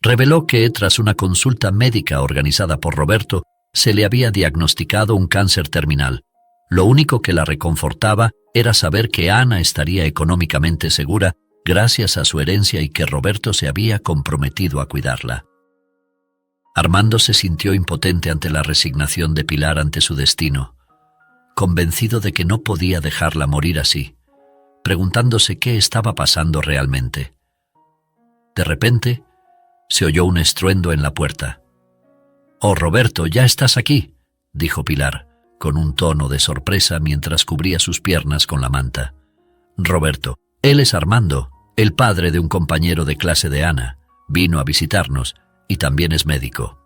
Reveló que, tras una consulta médica organizada por Roberto, se le había diagnosticado un cáncer terminal. Lo único que la reconfortaba era saber que Ana estaría económicamente segura gracias a su herencia y que Roberto se había comprometido a cuidarla. Armando se sintió impotente ante la resignación de Pilar ante su destino, convencido de que no podía dejarla morir así, preguntándose qué estaba pasando realmente. De repente, se oyó un estruendo en la puerta. «Oh, Roberto, ¿ya estás aquí?», dijo Pilar, con un tono de sorpresa mientras cubría sus piernas con la manta. «Roberto, él es Armando, el padre de un compañero de clase de Ana. Vino a visitarnos y también es médico».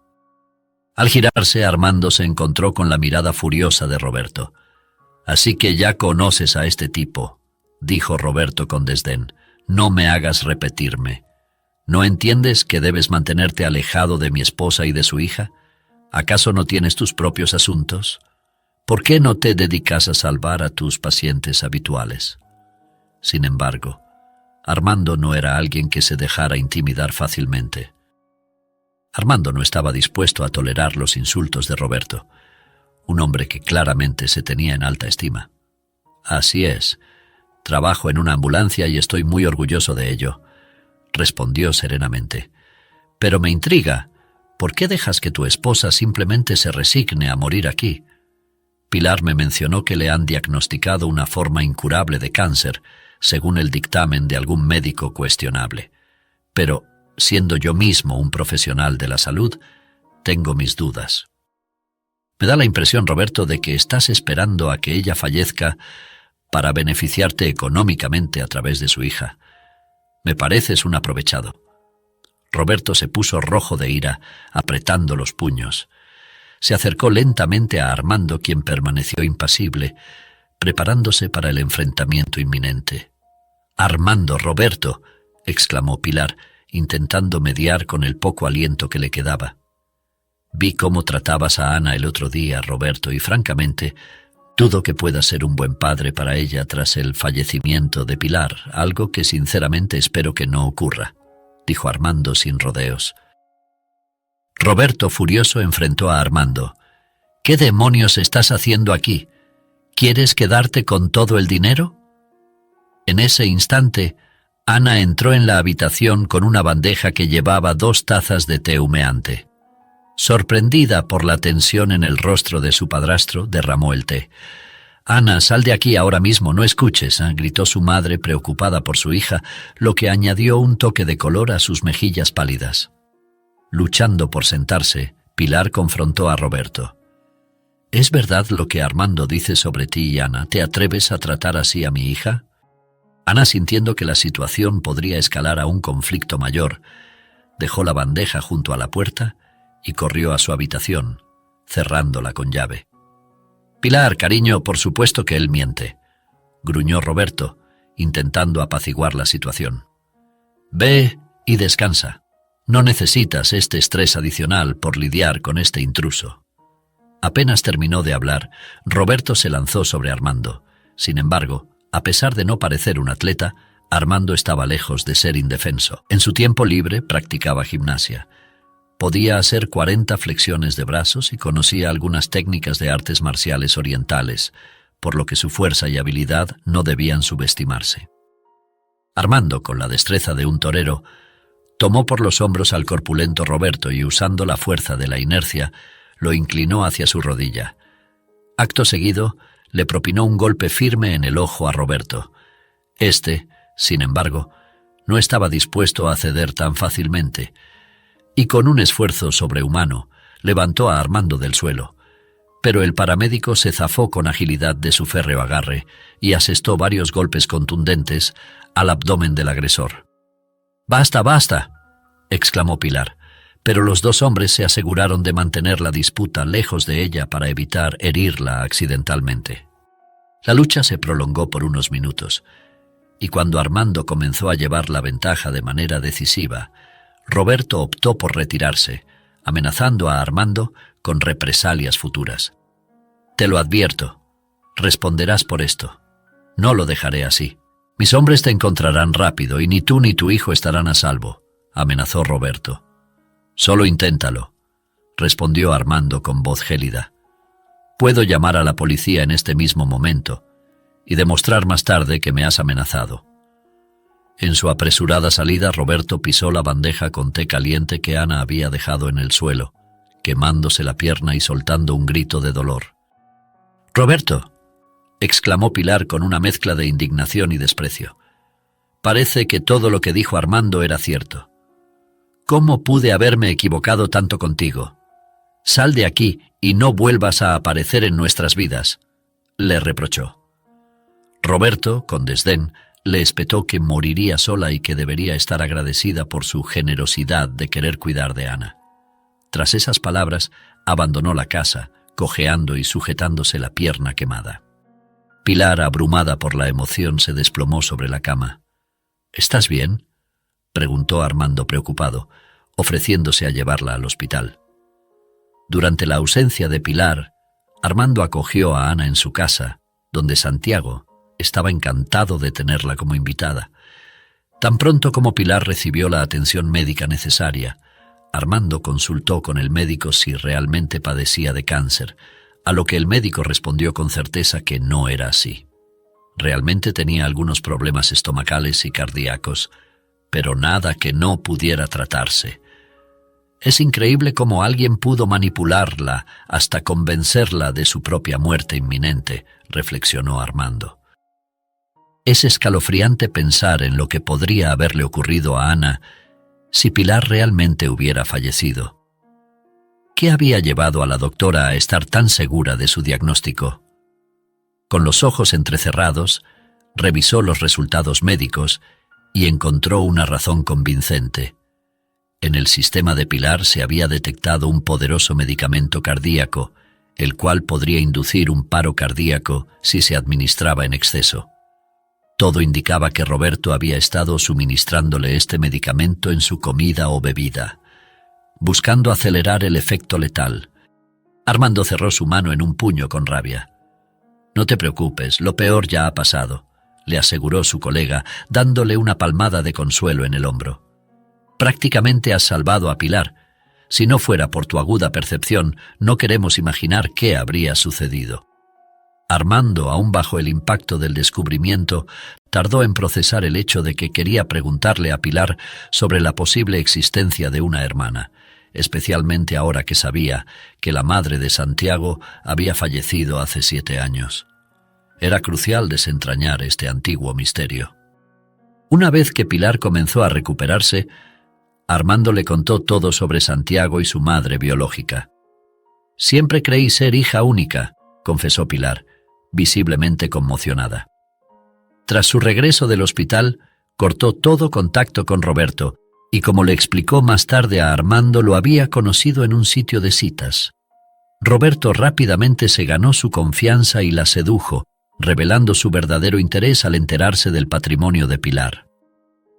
Al girarse, Armando se encontró con la mirada furiosa de Roberto. «Así que ya conoces a este tipo», dijo Roberto con desdén. «No me hagas repetirme. ¿No entiendes que debes mantenerte alejado de mi esposa y de su hija? ¿Acaso no tienes tus propios asuntos? ¿Por qué no te dedicas a salvar a tus pacientes habituales?» Sin embargo, Armando no era alguien que se dejara intimidar fácilmente. Armando no estaba dispuesto a tolerar los insultos de Roberto, un hombre que claramente se tenía en alta estima. «Así es. Trabajo en una ambulancia y estoy muy orgulloso de ello», respondió serenamente. «Pero me intriga, ¿por qué dejas que tu esposa simplemente se resigne a morir aquí? Pilar me mencionó que le han diagnosticado una forma incurable de cáncer, según el dictamen de algún médico cuestionable. Pero, siendo yo mismo un profesional de la salud, tengo mis dudas. Me da la impresión, Roberto, de que estás esperando a que ella fallezca para beneficiarte económicamente a través de su hija. Me pareces un aprovechado». Roberto se puso rojo de ira, apretando los puños. Se acercó lentamente a Armando, quien permaneció impasible, preparándose para el enfrentamiento inminente. «Armando, Roberto», exclamó Pilar, intentando mediar con el poco aliento que le quedaba. «Vi cómo tratabas a Ana el otro día, Roberto, y francamente, dudo que puedas ser un buen padre para ella tras el fallecimiento de Pilar, algo que sinceramente espero que no ocurra», dijo Armando sin rodeos. Roberto, furioso, enfrentó a Armando. «¿Qué demonios estás haciendo aquí? ¿Quieres quedarte con todo el dinero?». En ese instante, Ana entró en la habitación con una bandeja que llevaba 2 tazas de té humeante. Sorprendida por la tensión en el rostro de su padrastro, derramó el té. «Ana, sal de aquí ahora mismo, no escuches», gritó su madre preocupada por su hija, lo que añadió un toque de color a sus mejillas pálidas. Luchando por sentarse, Pilar confrontó a Roberto. «¿Es verdad lo que Armando dice sobre ti y Ana? ¿Te atreves a tratar así a mi hija?». Ana, sintiendo que la situación podría escalar a un conflicto mayor, dejó la bandeja junto a la puerta y corrió a su habitación, cerrándola con llave. «Pilar, cariño, por supuesto que él miente», gruñó Roberto, intentando apaciguar la situación. «Ve y descansa. No necesitas este estrés adicional por lidiar con este intruso». Apenas terminó de hablar, Roberto se lanzó sobre Armando. Sin embargo, a pesar de no parecer un atleta, Armando estaba lejos de ser indefenso. En su tiempo libre practicaba gimnasia. Podía hacer 40 flexiones de brazos y conocía algunas técnicas de artes marciales orientales, por lo que su fuerza y habilidad no debían subestimarse. Armando, con la destreza de un torero, tomó por los hombros al corpulento Roberto y, usando la fuerza de la inercia, lo inclinó hacia su rodilla. Acto seguido, le propinó un golpe firme en el ojo a Roberto. Este, sin embargo, no estaba dispuesto a ceder tan fácilmente, y con un esfuerzo sobrehumano levantó a Armando del suelo. Pero el paramédico se zafó con agilidad de su férreo agarre y asestó varios golpes contundentes al abdomen del agresor. «¡Basta, basta!», exclamó Pilar, pero los dos hombres se aseguraron de mantener la disputa lejos de ella para evitar herirla accidentalmente. La lucha se prolongó por unos minutos, y cuando Armando comenzó a llevar la ventaja de manera decisiva, Roberto optó por retirarse, amenazando a Armando con represalias futuras. «Te lo advierto, responderás por esto. No lo dejaré así. Mis hombres te encontrarán rápido y ni tú ni tu hijo estarán a salvo», amenazó Roberto. «Solo inténtalo», respondió Armando con voz gélida. «Puedo llamar a la policía en este mismo momento y demostrar más tarde que me has amenazado». En su apresurada salida, Roberto pisó la bandeja con té caliente que Ana había dejado en el suelo, quemándose la pierna y soltando un grito de dolor. «¡Roberto!», exclamó Pilar con una mezcla de indignación y desprecio. «Parece que todo lo que dijo Armando era cierto. ¿Cómo pude haberme equivocado tanto contigo? Sal de aquí y no vuelvas a aparecer en nuestras vidas», le reprochó. Roberto, con desdén, le espetó que moriría sola y que debería estar agradecida por su generosidad de querer cuidar de Ana. Tras esas palabras, abandonó la casa, cojeando y sujetándose la pierna quemada. Pilar, abrumada por la emoción, se desplomó sobre la cama. «¿Estás bien?», preguntó Armando preocupado, ofreciéndose a llevarla al hospital. Durante la ausencia de Pilar, Armando acogió a Ana en su casa, donde Santiago estaba encantado de tenerla como invitada. Tan pronto como Pilar recibió la atención médica necesaria, Armando consultó con el médico si realmente padecía de cáncer, a lo que el médico respondió con certeza que no era así. Realmente tenía algunos problemas estomacales y cardíacos, pero nada que no pudiera tratarse. Es increíble cómo alguien pudo manipularla hasta convencerla de su propia muerte inminente, reflexionó Armando. Es escalofriante pensar en lo que podría haberle ocurrido a Ana si Pilar realmente hubiera fallecido. ¿Qué había llevado a la doctora a estar tan segura de su diagnóstico? Con los ojos entrecerrados, revisó los resultados médicos y encontró una razón convincente. En el sistema de Pilar se había detectado un poderoso medicamento cardíaco, el cual podría inducir un paro cardíaco si se administraba en exceso. Todo indicaba que Roberto había estado suministrándole este medicamento en su comida o bebida, buscando acelerar el efecto letal. Armando cerró su mano en un puño con rabia. «No te preocupes, lo peor ya ha pasado», le aseguró su colega, dándole una palmada de consuelo en el hombro. «Prácticamente has salvado a Pilar. Si no fuera por tu aguda percepción, no queremos imaginar qué habría sucedido». Armando, aún bajo el impacto del descubrimiento, tardó en procesar el hecho de que quería preguntarle a Pilar sobre la posible existencia de una hermana, especialmente ahora que sabía que la madre de Santiago había fallecido hace 7 años. Era crucial desentrañar este antiguo misterio. Una vez que Pilar comenzó a recuperarse, Armando le contó todo sobre Santiago y su madre biológica. «Siempre creí ser hija única», confesó Pilar, visiblemente conmocionada. Tras su regreso del hospital, cortó todo contacto con Roberto y, como le explicó más tarde a Armando, lo había conocido en un sitio de citas. Roberto rápidamente se ganó su confianza y la sedujo, revelando su verdadero interés al enterarse del patrimonio de Pilar.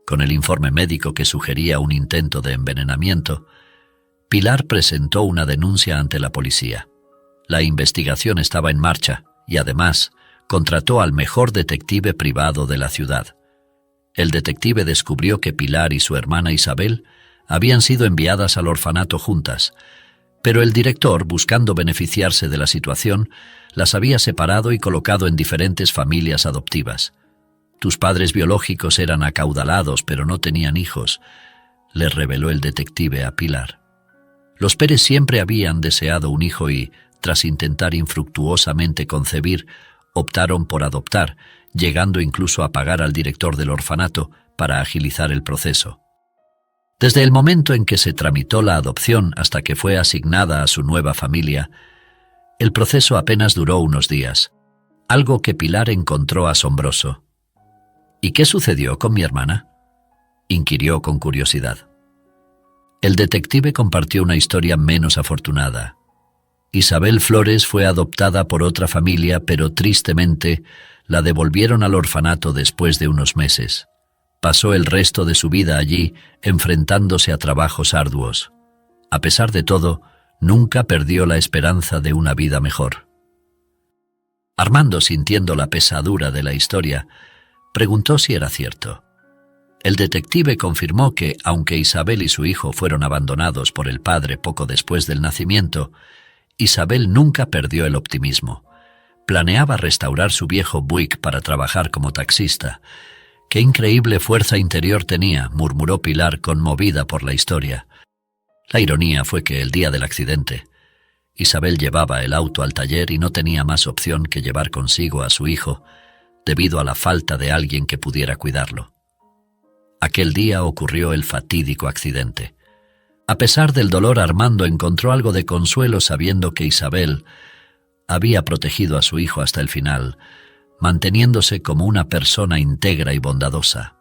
Con el informe médico que sugería un intento de envenenamiento, Pilar presentó una denuncia ante la policía. La investigación estaba en marcha y, además, contrató al mejor detective privado de la ciudad. El detective descubrió que Pilar y su hermana Isabel habían sido enviadas al orfanato juntas, pero el director, buscando beneficiarse de la situación, las había separado y colocado en diferentes familias adoptivas. «Tus padres biológicos eran acaudalados, pero no tenían hijos», le reveló el detective a Pilar. Los Pérez siempre habían deseado un hijo y, tras intentar infructuosamente concebir, optaron por adoptar, llegando incluso a pagar al director del orfanato para agilizar el proceso. Desde el momento en que se tramitó la adopción hasta que fue asignada a su nueva familia, el proceso apenas duró unos días, algo que Pilar encontró asombroso. «¿Y qué sucedió con mi hermana?», inquirió con curiosidad. El detective compartió una historia menos afortunada. Isabel Flores fue adoptada por otra familia, pero tristemente la devolvieron al orfanato después de unos meses. Pasó el resto de su vida allí, enfrentándose a trabajos arduos. A pesar de todo, nunca perdió la esperanza de una vida mejor. Armando, sintiendo la pesadura de la historia, preguntó si era cierto. El detective confirmó que, aunque Isabel y su hijo fueron abandonados por el padre poco después del nacimiento, Isabel nunca perdió el optimismo. Planeaba restaurar su viejo Buick para trabajar como taxista. «Qué increíble fuerza interior tenía», murmuró Pilar, conmovida por la historia. La ironía fue que el día del accidente, Isabel llevaba el auto al taller y no tenía más opción que llevar consigo a su hijo, debido a la falta de alguien que pudiera cuidarlo. Aquel día ocurrió el fatídico accidente. A pesar del dolor, Armando encontró algo de consuelo sabiendo que Isabel había protegido a su hijo hasta el final, manteniéndose como una persona íntegra y bondadosa.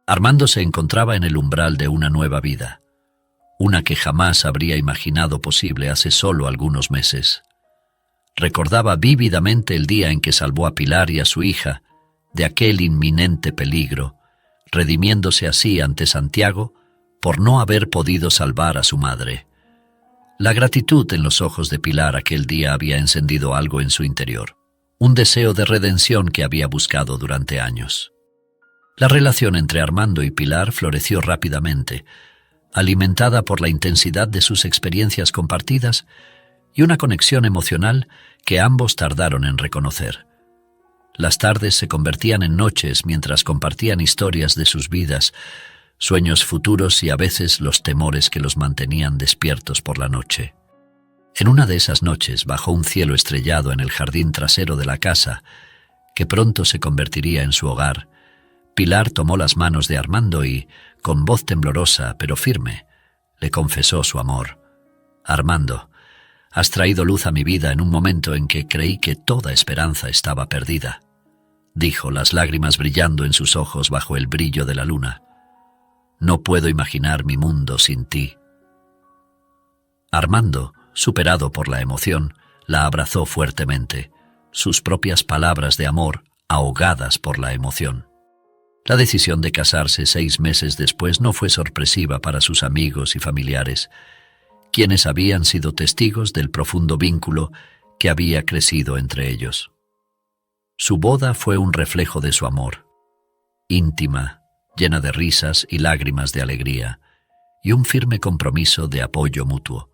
Armando se encontraba en el umbral de una nueva vida, una que jamás habría imaginado posible hace solo algunos meses. Recordaba vívidamente el día en que salvó a Pilar y a su hija de aquel inminente peligro, redimiéndose así ante Santiago por no haber podido salvar a su madre. La gratitud en los ojos de Pilar aquel día había encendido algo en su interior, un deseo de redención que había buscado durante años. La relación entre Armando y Pilar floreció rápidamente, alimentada por la intensidad de sus experiencias compartidas y una conexión emocional que ambos tardaron en reconocer. Las tardes se convertían en noches mientras compartían historias de sus vidas, sueños futuros y a veces los temores que los mantenían despiertos por la noche. En una de esas noches, bajo un cielo estrellado en el jardín trasero de la casa, que pronto se convertiría en su hogar, Pilar tomó las manos de Armando y, con voz temblorosa pero firme, le confesó su amor. «Armando, has traído luz a mi vida en un momento en que creí que toda esperanza estaba perdida», dijo, las lágrimas brillando en sus ojos bajo el brillo de la luna. «No puedo imaginar mi mundo sin ti». Armando, superado por la emoción, la abrazó fuertemente, sus propias palabras de amor ahogadas por la emoción. La decisión de casarse 6 meses después no fue sorpresiva para sus amigos y familiares, quienes habían sido testigos del profundo vínculo que había crecido entre ellos. Su boda fue un reflejo de su amor, íntima, llena de risas y lágrimas de alegría, y un firme compromiso de apoyo mutuo.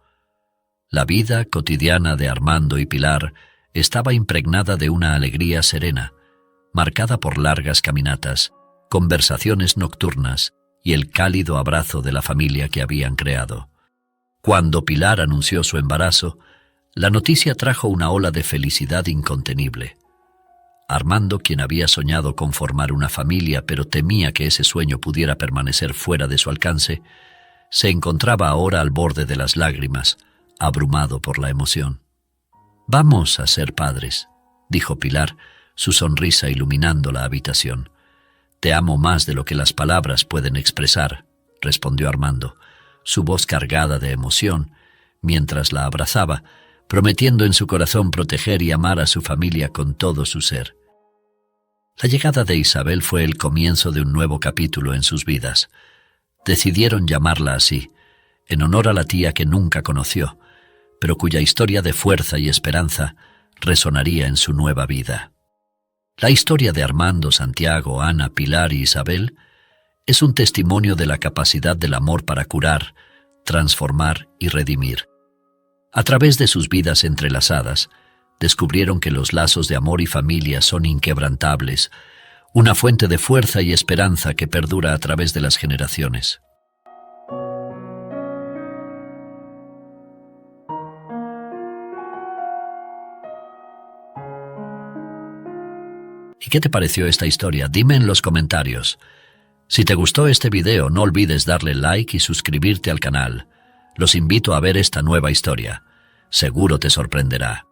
La vida cotidiana de Armando y Pilar estaba impregnada de una alegría serena, marcada por largas caminatas, conversaciones nocturnas y el cálido abrazo de la familia que habían creado. Cuando Pilar anunció su embarazo, la noticia trajo una ola de felicidad incontenible. Armando, quien había soñado con formar una familia pero temía que ese sueño pudiera permanecer fuera de su alcance, se encontraba ahora al borde de las lágrimas, abrumado por la emoción. «Vamos a ser padres», dijo Pilar, su sonrisa iluminando la habitación. «Te amo más de lo que las palabras pueden expresar», respondió Armando, su voz cargada de emoción, mientras la abrazaba, prometiendo en su corazón proteger y amar a su familia con todo su ser. La llegada de Isabel fue el comienzo de un nuevo capítulo en sus vidas. Decidieron llamarla así, en honor a la tía que nunca conoció, pero cuya historia de fuerza y esperanza resonaría en su nueva vida. La historia de Armando, Santiago, Ana, Pilar y Isabel es un testimonio de la capacidad del amor para curar, transformar y redimir. A través de sus vidas entrelazadas, descubrieron que los lazos de amor y familia son inquebrantables, una fuente de fuerza y esperanza que perdura a través de las generaciones. ¿Y qué te pareció esta historia? Dime en los comentarios. Si te gustó este video, no olvides darle like y suscribirte al canal. Los invito a ver esta nueva historia. Seguro te sorprenderá.